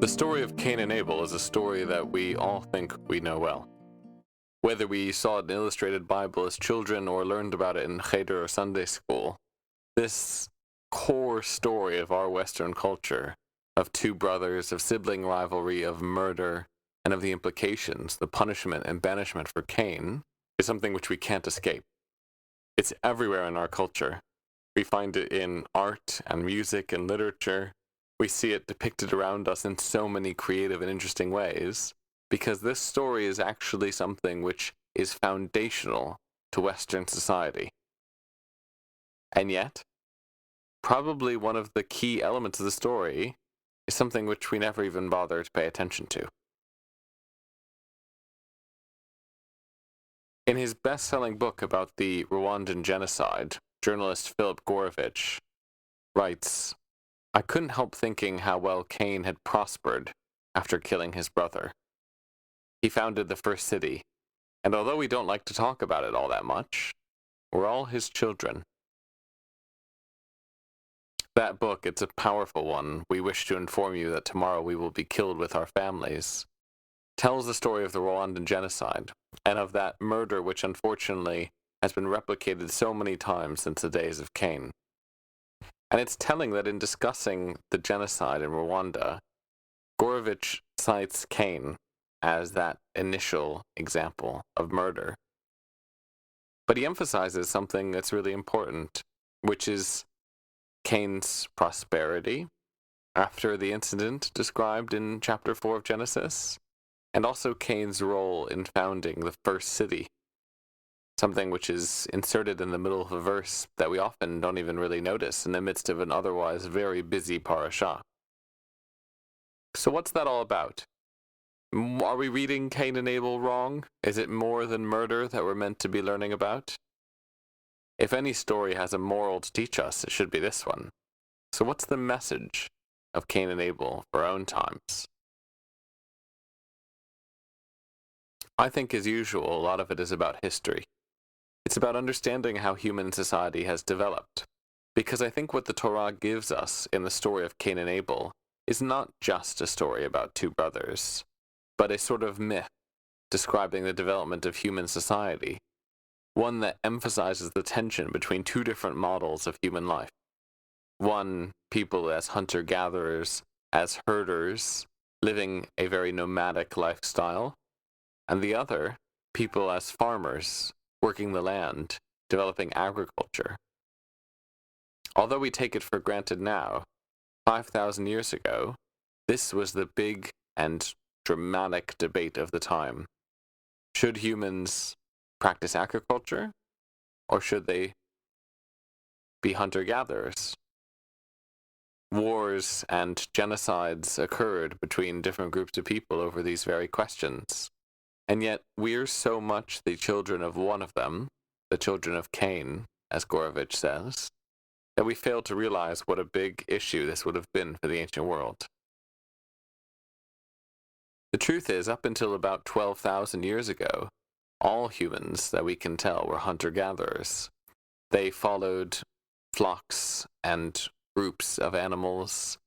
The story of Cain and Abel is a story that we all think we know well. Whether we saw it in illustrated Bible as children or learned about it in Higid or Sunday school, this core story of our Western culture, of two brothers, of sibling rivalry, of murder, and of the implications, the punishment and banishment for Cain, is something which we can't escape. It's everywhere in our culture. We find it in art and music and literature. We see it depicted around us in so many creative and interesting ways, because this story is actually something which is foundational to Western society. And yet, probably one of the key elements of the story is something which we never even bother to pay attention to. In his best-selling book about the Rwandan genocide, journalist Philip Gorovich writes, "I couldn't help thinking how well Cain had prospered after killing his brother. He founded the first city, and although we don't like to talk about it all that much, we're all his children." That book, it's a powerful one. We wish to inform you that tomorrow we will be killed with our families, tells the story of the Rwandan genocide, and of that murder which unfortunately has been replicated so many times since the days of Cain. And it's telling that in discussing the genocide in Rwanda, Gorovich cites Cain as that initial example of murder. But he emphasizes something that's really important, which is Cain's prosperity after the incident described in chapter 4 of Genesis, and also Cain's role in founding the first city, something which is inserted in the middle of a verse that we often don't even really notice in the midst of an otherwise very busy parashah. So what's that all about? Are we reading Cain and Abel wrong? Is it more than murder that we're meant to be learning about? If any story has a moral to teach us, it should be this one. So what's the message of Cain and Abel for our own times? I think, as usual, a lot of it is about history. It's about understanding how human society has developed. Because I think what the Torah gives us in the story of Cain and Abel is not just a story about two brothers, but a sort of myth describing the development of human society, one that emphasizes the tension between two different models of human life. One, people as hunter-gatherers, as herders, living a very nomadic lifestyle, and the other, people as farmers, working the land, developing agriculture. Although we take it for granted now, 5,000 years ago, this was the big and dramatic debate of the time. Should humans practice agriculture, or should they be hunter-gatherers? Wars and genocides occurred between different groups of people over these very questions. And yet, we're so much the children of one of them, the children of Cain, as Gorovich says, that we fail to realize what a big issue this would have been for the ancient world. The truth is, up until about 12,000 years ago, all humans that we can tell were hunter-gatherers. They followed flocks and groups of animals.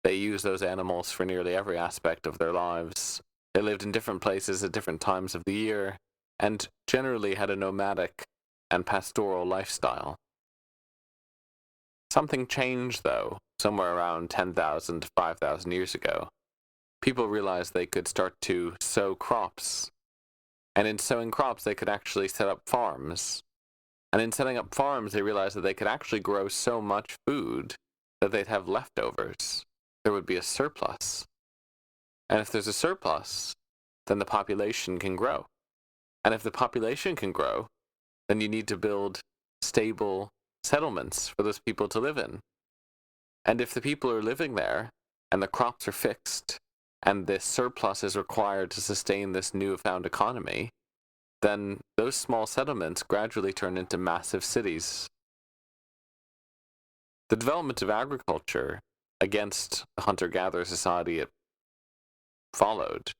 They used those animals for nearly every aspect of their lives. They lived in different places at different times of the year, and generally had a nomadic and pastoral lifestyle. Something changed, though, somewhere around 10,000 to 5,000 years ago. People realized they could start to sow crops, and in sowing crops they could actually set up farms. And in setting up farms they realized that they could actually grow so much food that they'd have leftovers. There would be a surplus. And if there's a surplus, then the population can grow. And if the population can grow, then you need to build stable settlements for those people to live in. And if the people are living there, and the crops are fixed, and this surplus is required to sustain this newfound economy, then those small settlements gradually turn into massive cities. The development of agriculture against the hunter-gatherer society it followed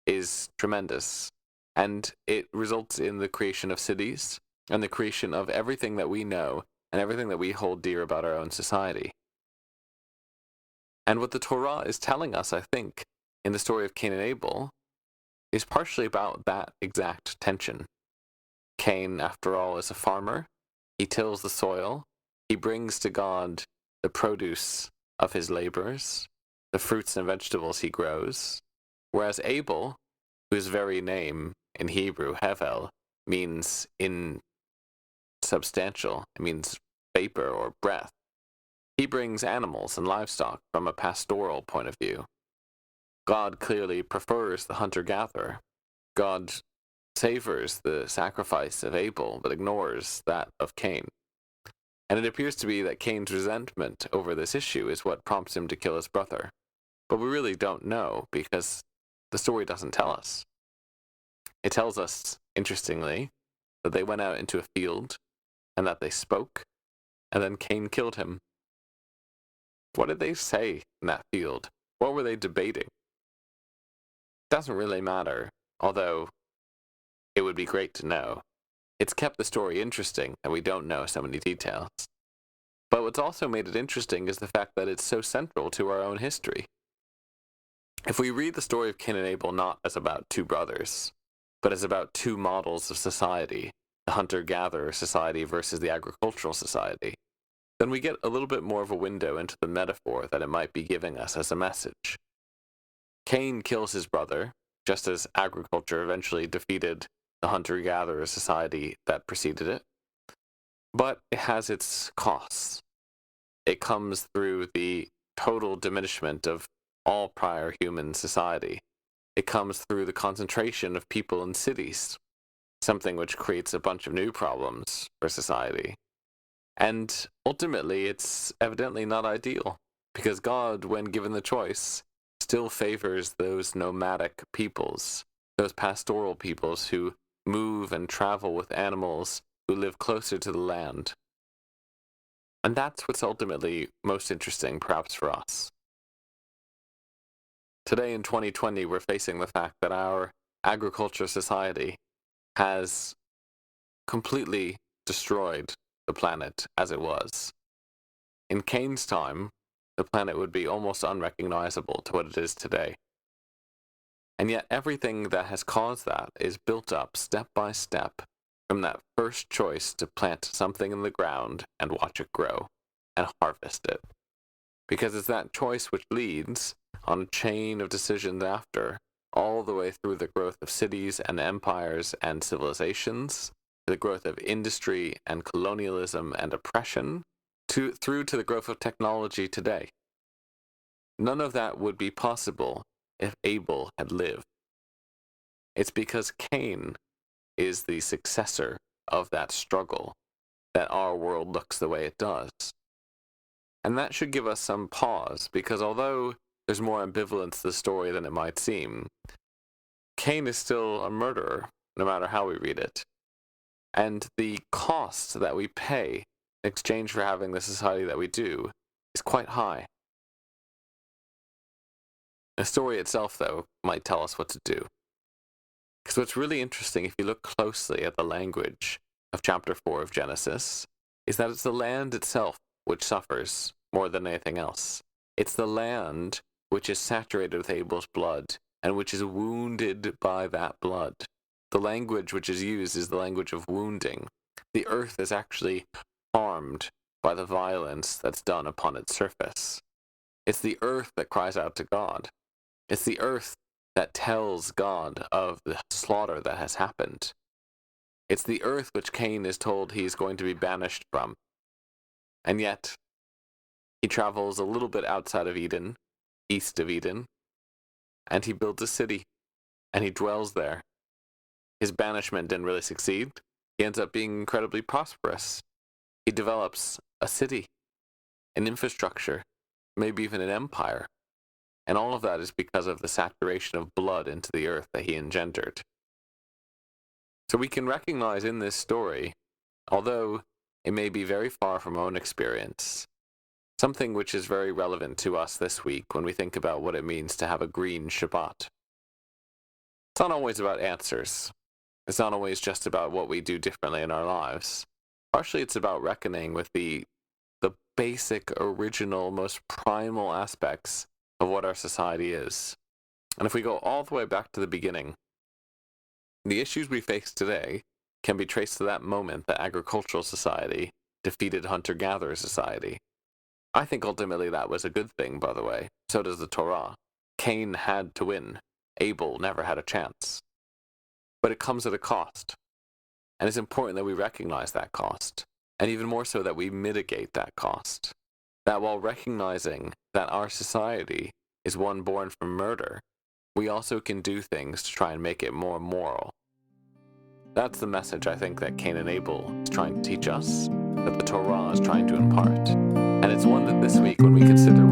is tremendous, and it results in the creation of cities and the creation of everything that we know and everything that we hold dear about our own society. And what the Torah is telling us, I think, in the story of Cain and Abel is partially about that exact tension. Cain, after all, is a farmer. He tills the soil. He brings to God the produce of his labors, the fruits and vegetables he grows. Whereas Abel, whose very name in Hebrew, Hevel, means insubstantial, it means vapor or breath, he brings animals and livestock from a pastoral point of view. God clearly prefers the hunter-gatherer. God savors the sacrifice of Abel, but ignores that of Cain. And it appears to be that Cain's resentment over this issue is what prompts him to kill his brother. But we really don't know, because the story doesn't tell us. It tells us, interestingly, that they went out into a field, and that they spoke, and then Cain killed him. What did they say in that field? What were they debating? It doesn't really matter, although it would be great to know. It's kept the story interesting that we don't know so many details. But what's also made it interesting is the fact that it's so central to our own history. If we read the story of Cain and Abel not as about two brothers, but as about two models of society, the hunter-gatherer society versus the agricultural society, then we get a little bit more of a window into the metaphor that it might be giving us as a message. Cain kills his brother, just as agriculture eventually defeated the hunter-gatherer society that preceded it. But it has its costs. It comes through the total diminishment of all prior human society. It comes through the concentration of people in cities, something which creates a bunch of new problems for society. And ultimately, it's evidently not ideal, because God, when given the choice, still favors those nomadic peoples, those pastoral peoples who move and travel with animals, who live closer to the land. And that's what's ultimately most interesting, perhaps, for us. Today in 2020, we're facing the fact that our agriculture society has completely destroyed the planet as it was. In Cain's time, the planet would be almost unrecognizable to what it is today. And yet everything that has caused that is built up step by step from that first choice to plant something in the ground and watch it grow and harvest it. Because it's that choice which leads on a chain of decisions after, all the way through the growth of cities and empires and civilizations, the growth of industry and colonialism and oppression, through to the growth of technology today. None of that would be possible if Abel had lived. It's because Cain is the successor of that struggle that our world looks the way it does. And that should give us some pause, because although there's more ambivalence to the story than it might seem, Cain is still a murderer, no matter how we read it. And the cost that we pay in exchange for having the society that we do is quite high. The story itself, though, might tell us what to do. Because what's really interesting, if you look closely at the language of chapter 4 of Genesis, is that it's the land itself which suffers more than anything else. It's the land which is saturated with Abel's blood and which is wounded by that blood. The language which is used is the language of wounding. The earth is actually harmed by the violence that's done upon its surface. It's the earth that cries out to God. It's the earth that tells God of the slaughter that has happened. It's the earth which Cain is told he is going to be banished from. And yet, he travels a little bit outside of Eden, east of Eden, and he builds a city, and he dwells there. His banishment didn't really succeed. He ends up being incredibly prosperous. He develops a city, an infrastructure, maybe even an empire. And all of that is because of the saturation of blood into the earth that he engendered. So we can recognize in this story, although it may be very far from our own experience, something which is very relevant to us this week when we think about what it means to have a Green Shabbat. It's not always about answers. It's not always just about what we do differently in our lives. Partially it's about reckoning with the basic, original, most primal aspects of what our society is. And if we go all the way back to the beginning, the issues we face today can be traced to that moment that agricultural society defeated hunter-gatherer society. I think ultimately that was a good thing, by the way. So does the Torah. Cain had to win. Abel never had a chance. But it comes at a cost. And it's important that we recognize that cost. And even more so that we mitigate that cost. That while recognizing that our society is one born from murder, we also can do things to try and make it more moral. That's the message I think that Cain and Abel is trying to teach us, that the Torah is trying to impart. And it's one that this week, when we consider